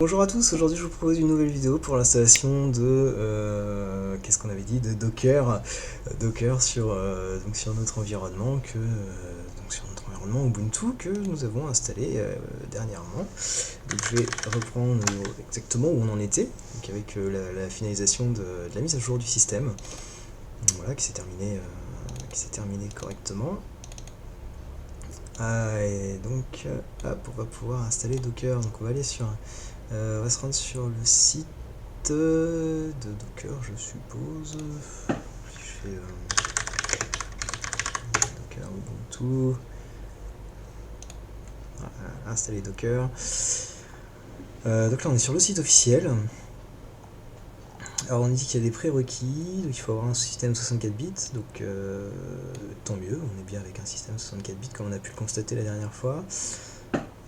Bonjour à tous, aujourd'hui je vous propose une nouvelle vidéo pour l'installation de qu'est-ce qu'on avait dit, de Docker sur notre environnement sur notre environnement Ubuntu que nous avons installé dernièrement. Donc je vais reprendre exactement où on en était, donc avec la finalisation de la mise à jour du système, voilà, qui s'est terminée correctement. Et donc hop, on va pouvoir installer Docker. Donc on va aller on va se rendre sur le site de Docker, je suppose. Si je fais Docker Ubuntu, voilà, installer Docker. Donc là on est sur le site officiel. Alors on dit qu'il y a des prérequis, donc il faut avoir un système 64 bits, donc tant mieux, on est bien avec un système 64 bits comme on a pu le constater la dernière fois.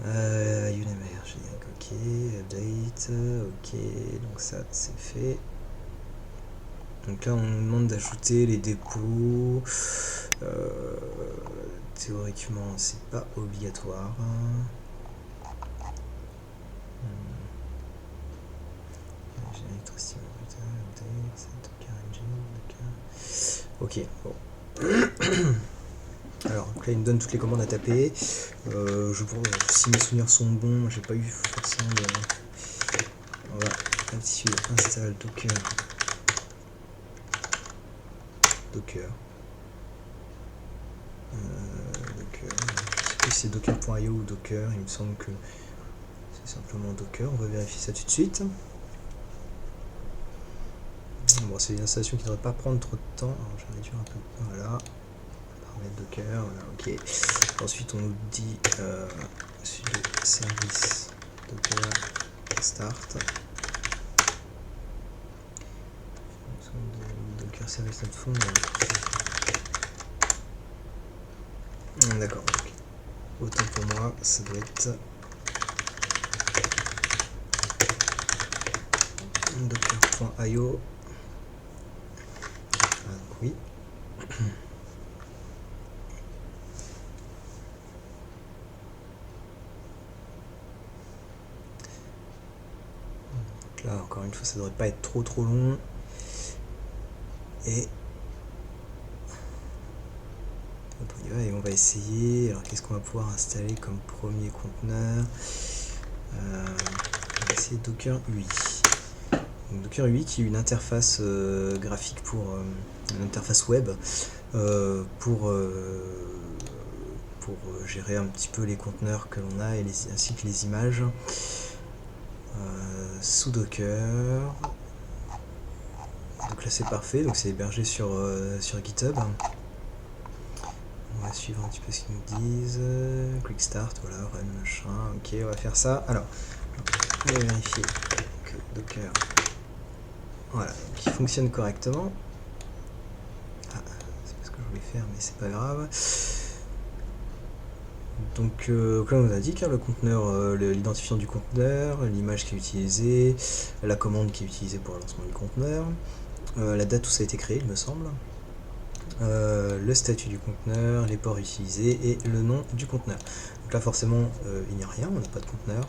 UNMR, générique, ok, update, ok, donc ça c'est fait. Donc là on nous demande d'ajouter les dépôts, théoriquement c'est pas obligatoire. Ok, bon. Alors donc là il me donne toutes les commandes à taper. Si mes souvenirs sont bons, j'ai pas eu forcément de... On va install Docker. Docker. Je sais plus si c'est docker.io ou Docker, il me semble que c'est simplement Docker, on va vérifier ça tout de suite. Bon, c'est une installation qui ne devrait pas prendre trop de temps, alors je vais réduire un peu, voilà. Paramètres Docker, voilà, ok. Ensuite on nous dit sudo service Docker start. Docker service not found. D'accord, autant pour moi, ça doit être docker.io. Oui. Donc là, encore une fois, ça devrait pas être trop long. Et on va essayer. Alors qu'est-ce qu'on va pouvoir installer comme premier conteneur? On va essayer Docker UI. Donc, Docker UI qui est une interface graphique une interface web pour gérer un petit peu les conteneurs que l'on a ainsi que les images sous Docker. Donc là c'est parfait, donc c'est hébergé sur GitHub. On va suivre un petit peu ce qu'ils nous disent. Quick start, voilà, run, machin. Ok, on va faire ça. Alors, on va vérifier que Docker, voilà, qui fonctionne correctement. Ah, c'est pas ce que je voulais faire, mais c'est pas grave. Donc là on nous indique le conteneur, l'identifiant du conteneur, l'image qui est utilisée, la commande qui est utilisée pour le lancement du conteneur, la date où ça a été créé, il me semble. Le statut du conteneur, les ports utilisés et le nom du conteneur. Donc là forcément il n'y a rien, on n'a pas de conteneur.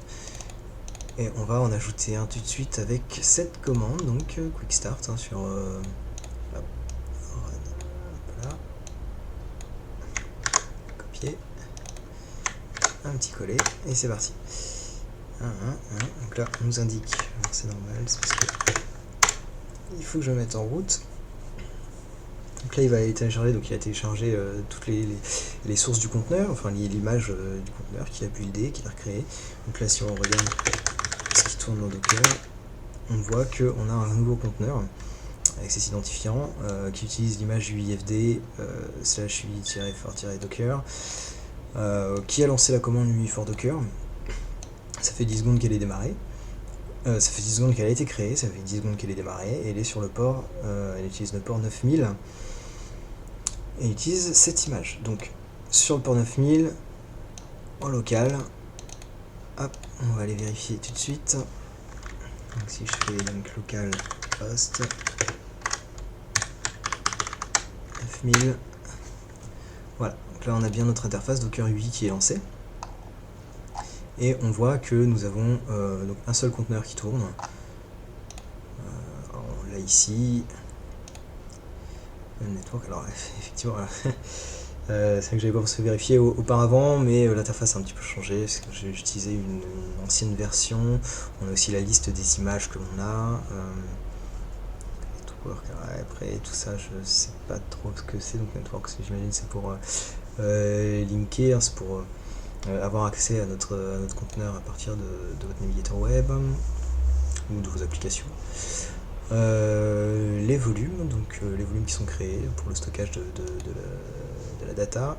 Et on va en ajouter un tout de suite avec cette commande, donc quick start sur hop, là, copier, un petit coller et c'est parti. Donc là on nous indique, c'est normal, c'est parce que il faut que je me mette en route. Donc là il va aller télécharger, donc il a téléchargé toutes les sources du conteneur, enfin l'image du conteneur qu'il a buildé, qu'il a recréé. Donc là si on regarde ce qui tourne dans Docker, on voit qu'on a un nouveau conteneur avec ses identifiants qui utilise l'image UIFD /UI-for-docker qui a lancé la commande UI for Docker. Ça fait 10 secondes qu'elle est démarrée. Ça fait 10 secondes qu'elle a été créée, ça fait 10 secondes qu'elle est démarrée, et elle est sur le port, elle utilise le port 9000, et utilise cette image. Donc, sur le port 9000, en local, hop, on va aller vérifier tout de suite. Donc si je fais donc local host 9000, voilà, donc là on a bien notre interface Docker UI qui est lancée. et on voit que nous avons donc un seul conteneur qui tourne. Là ici, le network, alors effectivement, c'est vrai que j'avais pas pensé vérifier auparavant, mais l'interface a un petit peu changé, parce que j'ai utilisé une ancienne version. On a aussi la liste des images que l'on a. Après tout ça, je sais pas trop ce que c'est, donc network, j'imagine c'est pour linker, hein, c'est pour avoir accès à notre conteneur à partir de votre navigateur web ou de vos applications. Les volumes, donc les volumes qui sont créés pour le stockage de la data,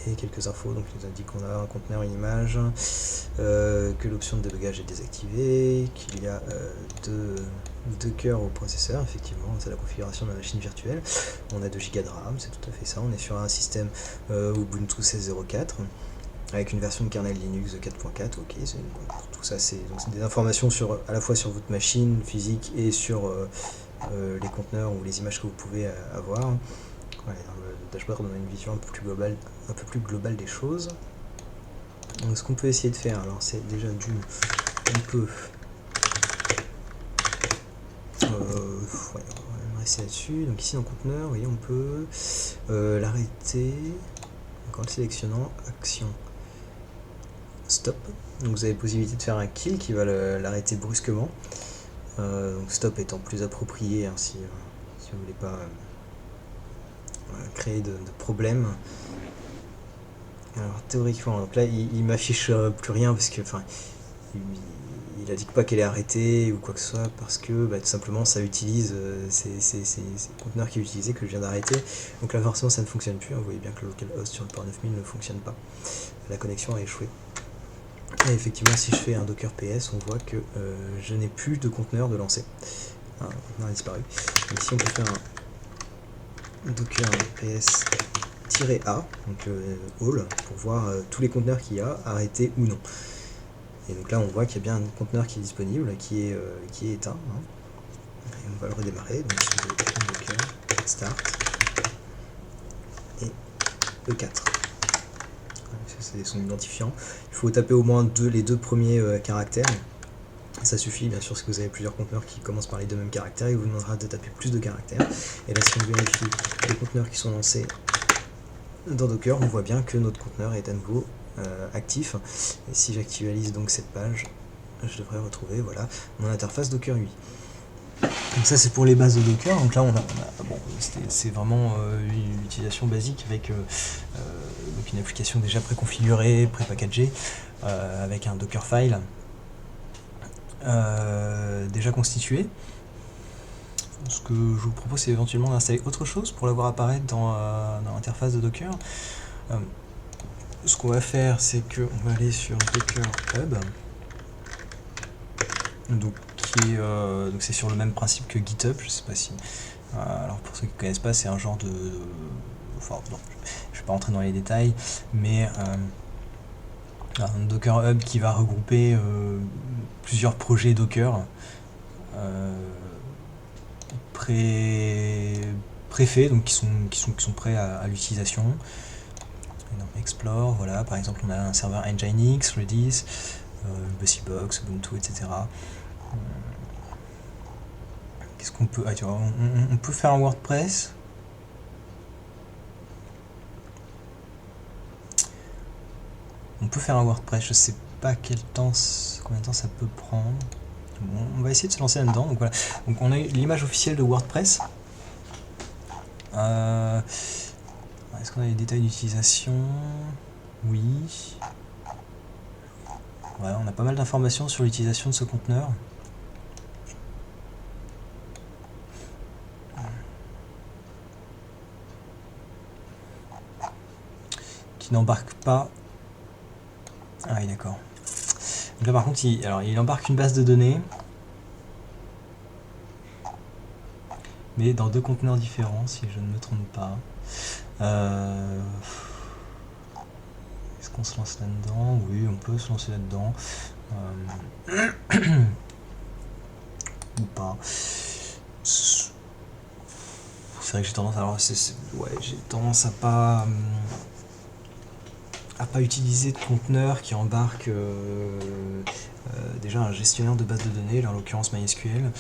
et quelques infos. Donc il nous indique qu'on a un conteneur, une image, que l'option de débugage est désactivée, qu'il y a deux cœurs au processeur, effectivement, c'est la configuration de la machine virtuelle. On a 2 Go de RAM, c'est tout à fait ça. On est sur un système Ubuntu 16.04 avec une version de kernel Linux de 4.4. Ok, tout ça c'est des informations à la fois sur votre machine physique et sur les conteneurs ou les images que vous pouvez avoir. Ouais, dans le dashboard, on a une vision un peu plus globale des choses. Donc ce qu'on peut essayer de faire, alors c'est déjà on peut on va rester là-dessus. Donc ici dans le conteneur, vous voyez, on peut l'arrêter. Donc en le sélectionnant, action stop. Donc vous avez la possibilité de faire un kill qui va l'arrêter brusquement. Donc stop étant plus approprié, hein, si vous voulez pas créer de problèmes. Alors théoriquement, donc là il m'affiche plus rien parce que il indique pas qu'elle est arrêtée ou quoi que ce soit, parce que tout simplement ça utilise ces conteneurs qui est utilisé que je viens d'arrêter. Donc là forcément ça ne fonctionne plus, hein. Vous voyez bien que le localhost sur le port 9000 ne fonctionne pas, la connexion a échoué. Et effectivement si je fais un docker ps, on voit que je n'ai plus de conteneur de lancer, le conteneur a disparu. Donc ici on peut faire un docker ps-a, donc all, pour voir tous les conteneurs qu'il y a, arrêtés ou non. Et donc là on voit qu'il y a bien un conteneur qui est disponible, qui est éteint, hein. Et on va le redémarrer, donc docker start et E4. C'est son identifiant. Il faut taper au moins les deux premiers caractères. Ça suffit bien sûr si vous avez plusieurs conteneurs qui commencent par les deux mêmes caractères. Il vous demandera de taper plus de caractères. Et là si on vérifie les conteneurs qui sont lancés dans Docker, on voit bien que notre conteneur est à nouveau actif. Et si j'actualise donc cette page, je devrais retrouver voilà mon interface Docker UI. Donc ça c'est pour les bases de Docker. Donc là bon, c'est vraiment une utilisation basique avec donc une application déjà préconfigurée, prépackagée, avec un Dockerfile déjà constitué. Ce que je vous propose, c'est éventuellement d'installer autre chose pour l'avoir apparaître dans l'interface de Docker. Ce qu'on va faire, c'est qu'on va aller sur Docker Hub, donc c'est sur le même principe que GitHub. Je sais pas si alors pour ceux qui ne connaissent pas, c'est un genre enfin non, je vais pas rentrer dans les détails, mais un Docker Hub qui va regrouper plusieurs projets Docker préfaits, donc qui sont prêts à l'utilisation. Explore, voilà, par exemple on a un serveur Nginx, Redis, Busybox, Ubuntu, etc. Qu'est-ce qu'on peut... tu vois, on peut faire un WordPress. On peut faire un WordPress, je sais pas combien de temps ça peut prendre. Bon, on va essayer de se lancer là-dedans. Donc voilà. Donc on a l'image officielle de WordPress. Est-ce qu'on a les détails d'utilisation? Oui. Ouais, on a pas mal d'informations sur l'utilisation de ce conteneur. Qui n'embarque pas. Ah oui, d'accord. Donc là par contre, il embarque une base de données, mais dans deux conteneurs différents, si je ne me trompe pas. Est-ce qu'on se lance là-dedans? Oui, on peut se lancer là-dedans. Ou pas. C'est vrai que j'ai tendance à... j'ai tendance à pas... à pas utiliser de conteneur qui embarque déjà un gestionnaire de base de données, là, en l'occurrence MySQL,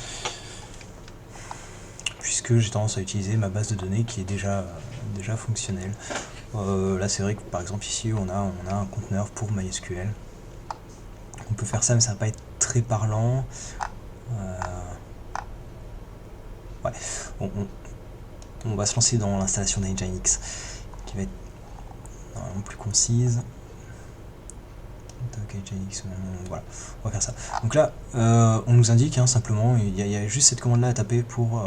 puisque j'ai tendance à utiliser ma base de données qui est déjà fonctionnelle. Là c'est vrai que par exemple ici on a un conteneur pour MySQL. On peut faire ça mais ça va pas être très parlant. Ouais, on va se lancer dans l'installation d'Nginx qui va être normalement plus concise. Nginx, voilà, on va faire ça. Donc là, on nous indique simplement, il y a juste cette commande là à taper pour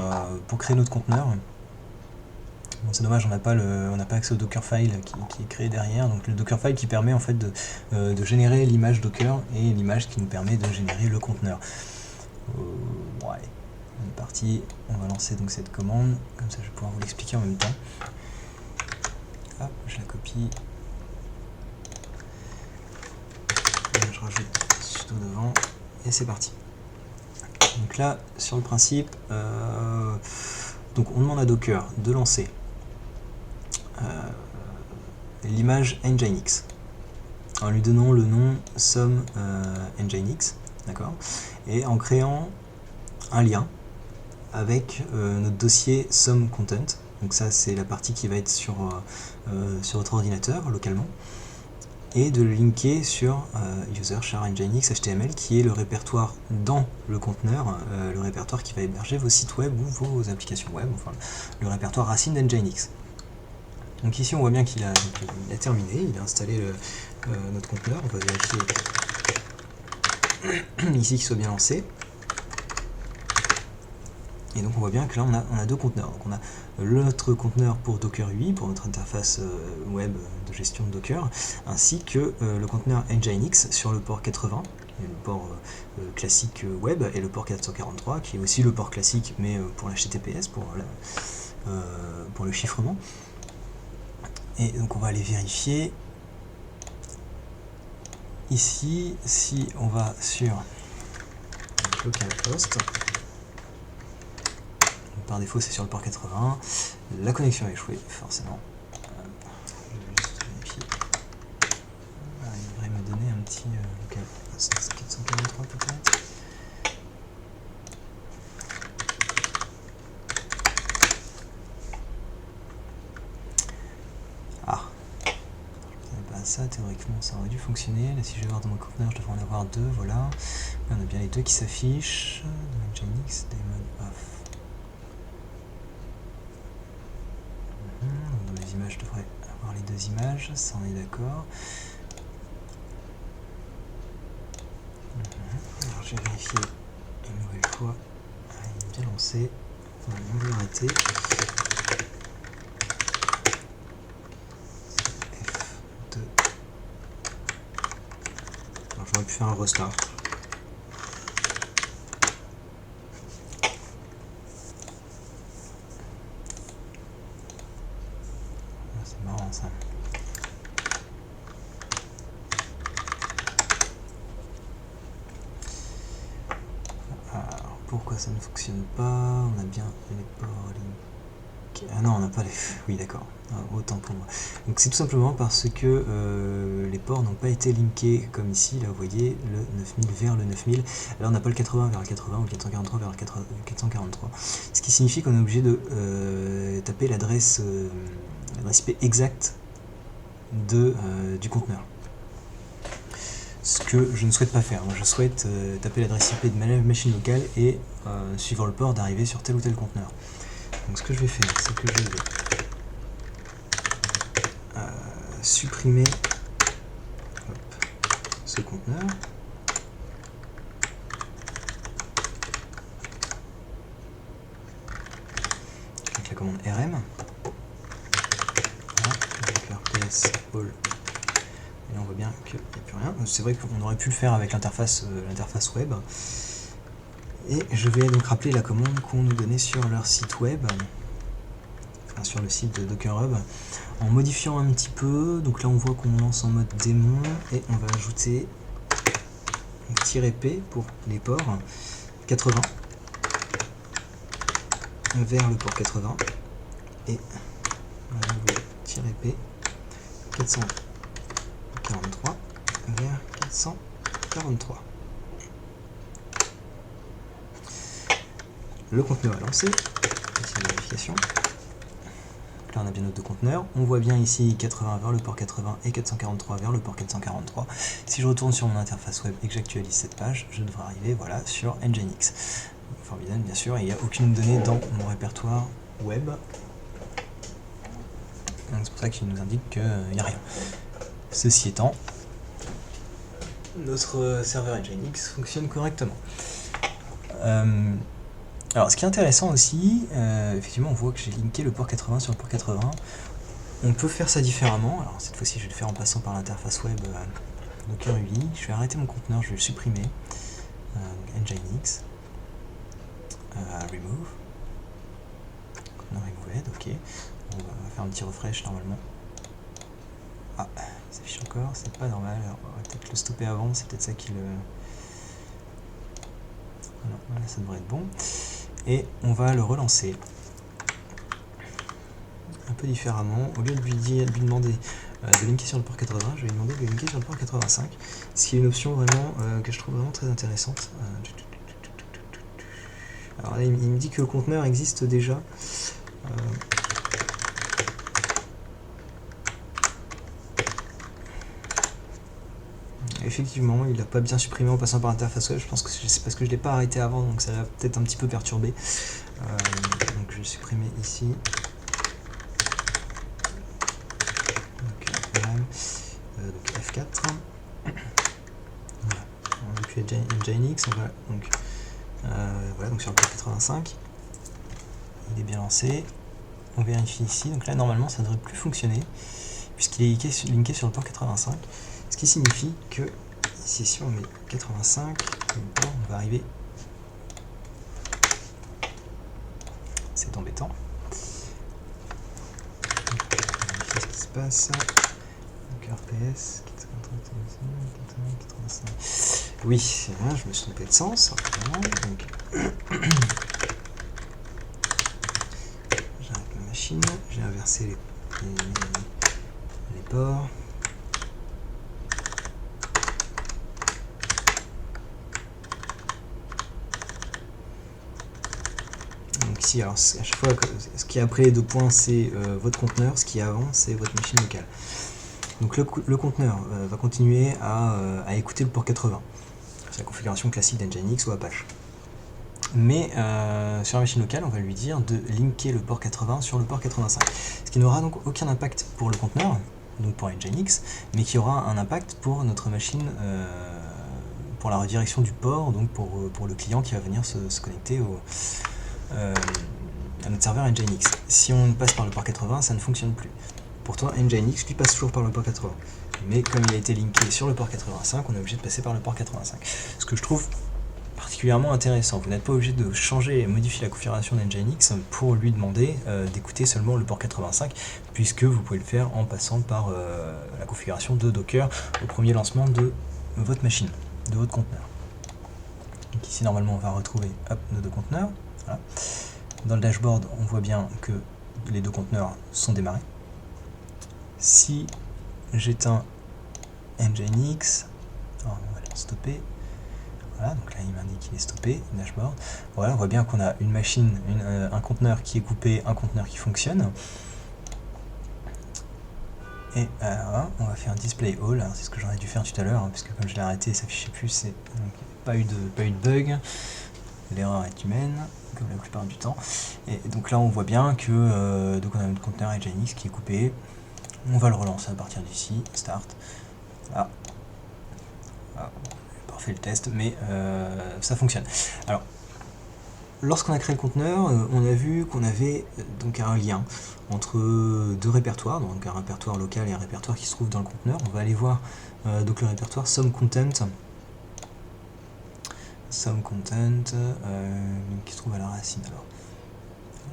créer notre conteneur. Bon, c'est dommage, on n'a pas accès au Dockerfile qui est créé derrière. Donc le Dockerfile qui permet en fait de générer l'image Docker et l'image qui nous permet de générer le conteneur. Ouais, on est parti. On va lancer donc cette commande. Comme ça, je vais pouvoir vous l'expliquer en même temps. Hop, je la copie. Je rajoute sudo devant et c'est parti. Donc là, sur le principe, donc on demande à Docker de lancer l'image Nginx en lui donnant le nom somme Nginx, d'accord, et en créant un lien avec notre dossier somme content. Donc ça c'est la partie qui va être sur votre ordinateur localement, et de le linker sur user char Nginx HTML qui est le répertoire dans le conteneur, le répertoire qui va héberger vos sites web ou vos applications web, enfin le répertoire racine d'Nginx. Donc ici on voit bien qu'il a terminé, il a installé notre conteneur. On va vérifier ici qu'il soit bien lancé. Et donc on voit bien que là on a deux conteneurs. Donc on a notre conteneur pour Docker UI, pour notre interface web de gestion de Docker, ainsi que le conteneur Nginx sur le port 80, le port classique web, et le port 443, qui est aussi le port classique mais pour l'HTTPS, pour le chiffrement. Et donc on va aller vérifier. Ici, si on va sur localhost, par défaut c'est sur le port 80, la connexion a échoué forcément. Je vais juste vérifier. Il devrait me donner un petit localhost 443 peut-être. Ça, théoriquement, ça aurait dû fonctionner. Là, si je vais voir dans mon conteneur, je devrais en avoir deux. Voilà. Là, on a bien les deux qui s'affichent. Nginx, daemon off. Dans mes images, je devrais avoir les deux images. Ça, on est d'accord. Alors, je vais vérifier une nouvelle fois. Il est bien lancé. On va l'arrêter. J'aurais pu faire un restart. C'est marrant ça. Alors pourquoi ça ne fonctionne pas? On a bien les ports linkés. Ah non, on n'a pas les... Oui d'accord. Autant pour moi. Donc c'est tout simplement parce que les ports n'ont pas été linkés comme ici, là vous voyez le 9000 vers le 9000, là on n'a pas le 80 vers le 80 ou le 443 vers le 443, ce qui signifie qu'on est obligé de taper l'adresse IP exacte du conteneur. Ce que je ne souhaite pas faire. Moi je souhaite taper l'adresse IP de ma machine locale et suivant le port d'arriver sur tel ou tel conteneur. Donc ce que je vais faire, c'est que je vais supprimer ce conteneur. Avec la commande rm. Voilà, avec l'RPS all. Et là on voit bien qu'il n'y a plus rien. C'est vrai qu'on aurait pu le faire avec l'interface web. Et je vais donc rappeler la commande qu'on nous donnait sur leur site web, enfin sur le site de Docker Hub, en modifiant un petit peu. Donc là on voit qu'on lance en mode démon et on va ajouter -p pour les ports 80 vers le port 80 et -p 443 vers 443. Le conteneur est lancé, petite vérification. Là on a bien nos deux conteneurs, on voit bien ici 80 vers le port 80 et 443 vers le port 443. Si je retourne sur mon interface web et que j'actualise cette page, je devrais arriver voilà, sur Nginx. Formidable bien sûr, et il n'y a aucune donnée dans mon répertoire web. C'est pour ça qu'il nous indique qu'il n'y a rien. Ceci étant, notre serveur Nginx fonctionne correctement. Alors ce qui est intéressant aussi, effectivement on voit que j'ai linké le port 80 sur le port 80. On peut faire ça différemment. Alors cette fois-ci je vais le faire en passant par l'interface web Docker UI. Je vais arrêter mon conteneur, je vais le supprimer. Nginx. Remove. Conteneur removed, ok. On va faire un petit refresh normalement. Ah, il s'affiche encore, c'est pas normal. Alors, on va peut-être le stopper avant, c'est peut-être ça qui le... Voilà, ça devrait être bon. Et on va le relancer un peu différemment. Au lieu de lui demander de linker sur le port 80, je vais lui demander de linker sur le port 85, ce qui est une option vraiment que je trouve vraiment très intéressante. Alors là, il me dit que le conteneur existe déjà. Effectivement, il l'a pas bien supprimé en passant par l'interface web. Je pense que c'est parce que je l'ai pas arrêté avant, donc ça l'a peut-être un petit peu perturbé. Donc je vais le supprimer ici. Donc F4. Voilà. Depuis Nginx, on va donc voilà, donc sur le port 85. Il est bien lancé. On vérifie ici. Donc là normalement ça ne devrait plus fonctionner puisqu'il est linké sur le port 85. Ce qui signifie que ici, si on met 85, on va arriver. C'est embêtant. Qu'est-ce qui se passe? Donc RPS, 85. Oui, c'est vrai, je me suis trompé de sens. Donc, j'arrête ma machine, j'ai inversé les ports. Ici, alors à chaque fois, ce qui est après les deux points, c'est votre conteneur, ce qui est avant, c'est votre machine locale. Donc le conteneur va continuer à écouter le port 80. C'est la configuration classique d'Nginx ou Apache. Mais sur la machine locale, on va lui dire de linker le port 80 sur le port 85. Ce qui n'aura donc aucun impact pour le conteneur, donc pour Nginx, mais qui aura un impact pour notre machine, pour la redirection du port, donc pour le client qui va venir se connecter à notre serveur Nginx. Si on passe par le port 80, ça ne fonctionne plus. Pourtant, Nginx lui passe toujours par le port 80. Mais comme il a été linké sur le port 85, on est obligé de passer par le port 85. Ce que je trouve particulièrement intéressant. Vous n'êtes pas obligé de changer et modifier la configuration d'Nginx pour lui demander d'écouter seulement le port 85, puisque vous pouvez le faire en passant par la configuration de Docker au premier lancement de votre machine, de votre conteneur. Donc ici, normalement, on va retrouver nos deux conteneurs. Voilà. Dans le dashboard, on voit bien que les deux conteneurs sont démarrés. Si j'éteins Nginx, alors on va le stopper. Voilà, donc là il m'indique qu'il est stoppé, dashboard. Voilà, on voit bien qu'on a une machine, un conteneur qui est coupé, un conteneur qui fonctionne. Et voilà, on va faire un display all. C'est ce que j'aurais dû faire tout à l'heure, hein, puisque comme je l'ai arrêté, ça s'affichait plus. Donc pas eu de bug. L'erreur est humaine, comme la plupart du temps. Et donc là on voit bien que donc on a notre conteneur Nginx qui est coupé. On va le relancer à partir d'ici, start. Là. Voilà. J'ai pas refait le test, mais ça fonctionne. Alors, lorsqu'on a créé le conteneur, on a vu qu'on avait donc un lien entre deux répertoires, donc un répertoire local et un répertoire qui se trouve dans le conteneur. On va aller voir donc le répertoire some content qui se trouve à la racine. Alors,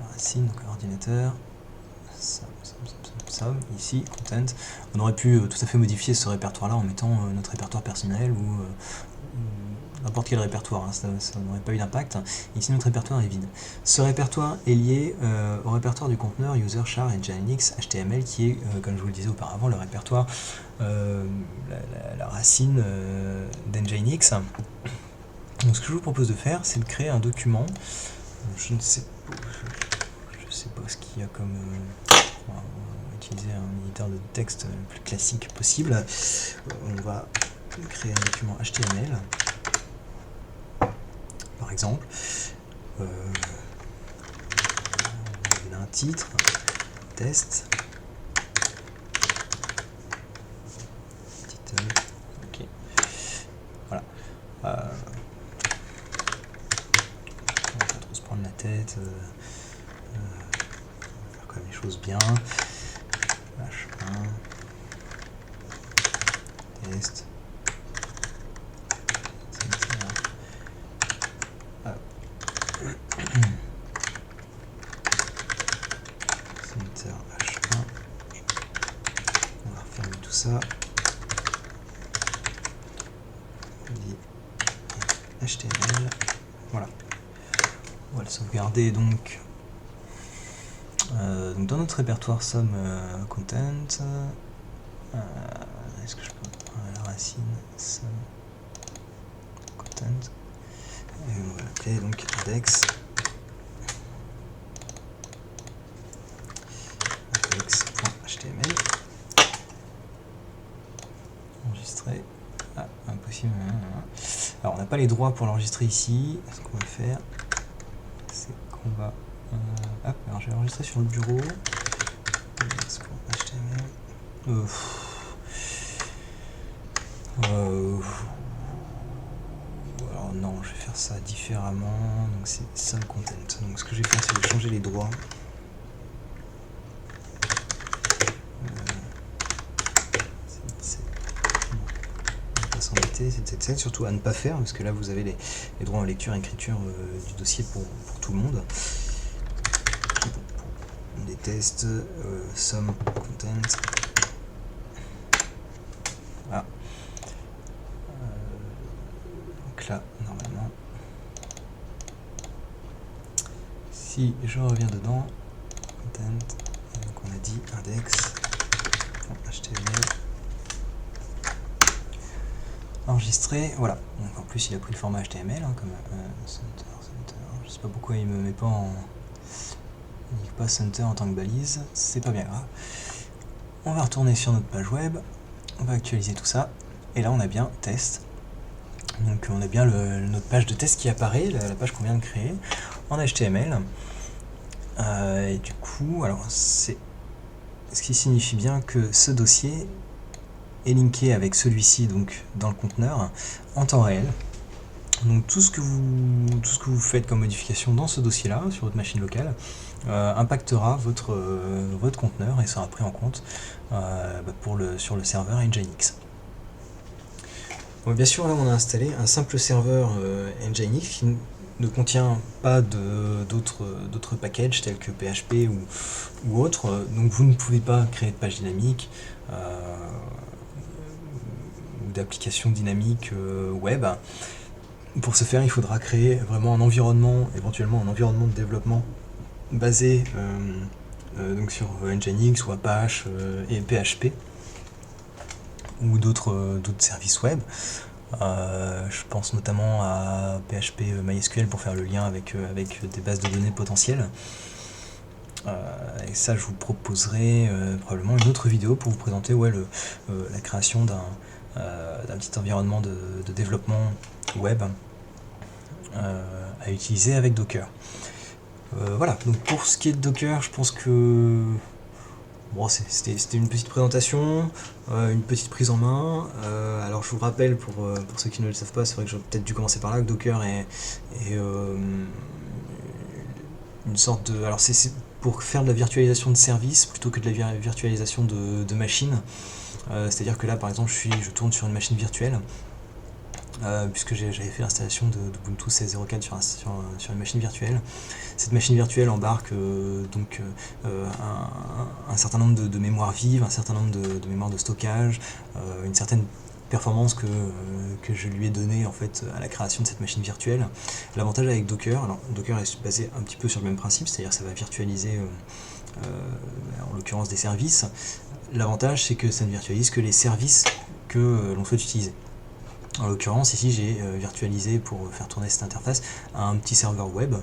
la racine, donc l'ordinateur, some, ici, content. On aurait pu tout à fait modifier ce répertoire là en mettant notre répertoire personnel ou n'importe quel répertoire, hein, ça n'aurait pas eu d'impact. Ici notre répertoire est vide. Ce répertoire est lié au répertoire du conteneur user char nginx html qui est, comme je vous le disais auparavant, le répertoire, la racine d'nginx. Donc ce que je vous propose de faire, c'est de créer un document. Je ne sais pas, je sais pas ce qu'il y a comme... on va utiliser un éditeur de texte le plus classique possible. On va créer un document HTML, par exemple. On va donner un titre, test, title, ok. Voilà. On va pas trop se prendre la tête. On va faire quand même les choses bien. H1, test. Center H1. On va refermer tout ça. HTML. Voilà. On va le sauvegarder donc. Donc dans notre répertoire somme content. Est-ce que je peux la racine somme content. Et on va l'appeler donc index. Index.html. Enregistrer. Ah, impossible. Alors on n'a pas les droits pour l'enregistrer ici. Ce qu'on va faire, c'est qu'on va... hop, alors je vais enregistrer sur le bureau. Index.html. Alors non, je vais faire ça différemment. Donc c'est sum content. Donc ce que je vais faire, c'est de changer les droits. C'est surtout à ne pas faire, parce que là vous avez les droits en lecture et écriture du dossier pour tout le monde. Des tests, sum content. Voilà. Donc là, normalement, si je reviens dedans, content, donc on a dit index.html. Enregistré, voilà. Donc en plus il a pris le format HTML, hein, comme center. Je sais pas pourquoi il me met pas en... Il dit pas center en tant que balise, c'est pas bien grave. On va retourner sur notre page web, on va actualiser tout ça, et là on a bien test. Donc on a bien notre page de test qui apparaît, la page qu'on vient de créer, en HTML. Et du coup, alors c'est ce qui signifie bien que ce dossier est linké avec celui-ci donc dans le conteneur en temps réel. Donc tout ce que vous faites comme modification dans ce dossier-là, sur votre machine locale, impactera votre conteneur et sera pris en compte sur le serveur Nginx. Bon, bien sûr, là on a installé un simple serveur Nginx qui ne contient pas d'autres packages tels que PHP ou autres, donc vous ne pouvez pas créer de page dynamique ou d'application dynamique web. Pour ce faire, il faudra créer vraiment un environnement, éventuellement un environnement de développement basé donc sur Nginx ou Apache et PHP ou d'autres services web. Je pense notamment à PHP MySQL pour faire le lien avec des bases de données potentielles. Et ça, je vous proposerai probablement une autre vidéo pour vous présenter la création d'un petit environnement de développement web à utiliser avec Docker. Voilà, donc pour ce qui est de Docker, je pense que bon, c'était une petite présentation, une petite prise en main. Alors je vous rappelle, pour ceux qui ne le savent pas, c'est vrai que j'aurais peut-être dû commencer par là, que Docker est une sorte de... Alors c'est pour faire de la virtualisation de services plutôt que de la virtualisation de machines. C'est-à-dire que là, par exemple, je tourne sur une machine virtuelle, puisque j'avais fait l'installation d'Ubuntu 16.04 sur une machine virtuelle. Cette machine virtuelle embarque donc un certain nombre de mémoires vives, un certain nombre de mémoires de stockage, une certaine performances que je lui ai données en fait à la création de cette machine virtuelle. L'avantage avec Docker, alors Docker est basé un petit peu sur le même principe, c'est-à-dire ça va virtualiser en l'occurrence des services. L'avantage c'est que ça ne virtualise que les services que l'on souhaite utiliser. En l'occurrence ici j'ai virtualisé pour faire tourner cette interface un petit serveur web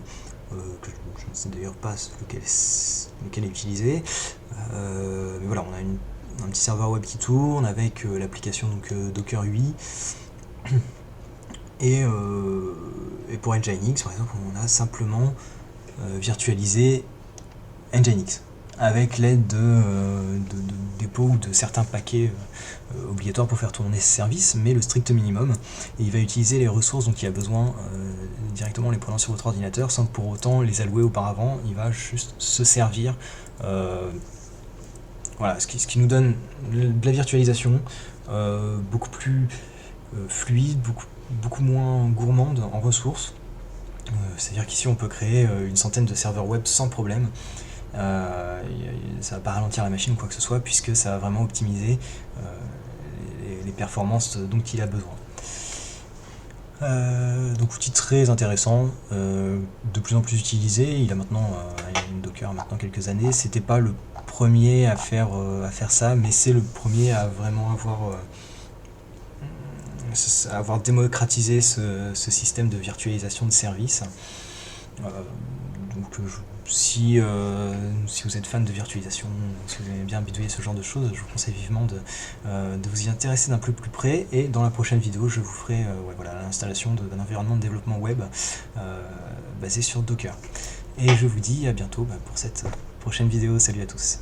que je ne sais d'ailleurs pas lequel est utilisé, mais voilà, on a un petit serveur web qui tourne avec l'application donc Docker UI et pour Nginx par exemple on a simplement virtualisé Nginx avec l'aide de dépôt ou de certains paquets obligatoires pour faire tourner ce service, mais le strict minimum, et il va utiliser les ressources dont il a besoin directement en les prenant sur votre ordinateur sans pour autant les allouer auparavant. Il va juste se servir voilà, ce qui nous donne de la virtualisation beaucoup plus fluide, beaucoup moins gourmande en ressources. C'est-à-dire qu'ici on peut créer une centaine de serveurs web sans problème. Ça va pas ralentir la machine ou quoi que ce soit, puisque ça va vraiment optimiser les performances dont il a besoin. Donc outil très intéressant, de plus en plus utilisé. Il a maintenant Docker a maintenant quelques années. C'était pas le premier à faire ça, mais c'est le premier à vraiment avoir démocratisé ce système de virtualisation de services. Donc si vous êtes fan de virtualisation, si vous aimez bien bidouiller ce genre de choses, je vous conseille vivement de vous y intéresser d'un peu plus près, et dans la prochaine vidéo je vous ferai l'installation d'un environnement de développement web basé sur Docker. Et je vous dis à bientôt pour cette prochaine vidéo. Salut à tous.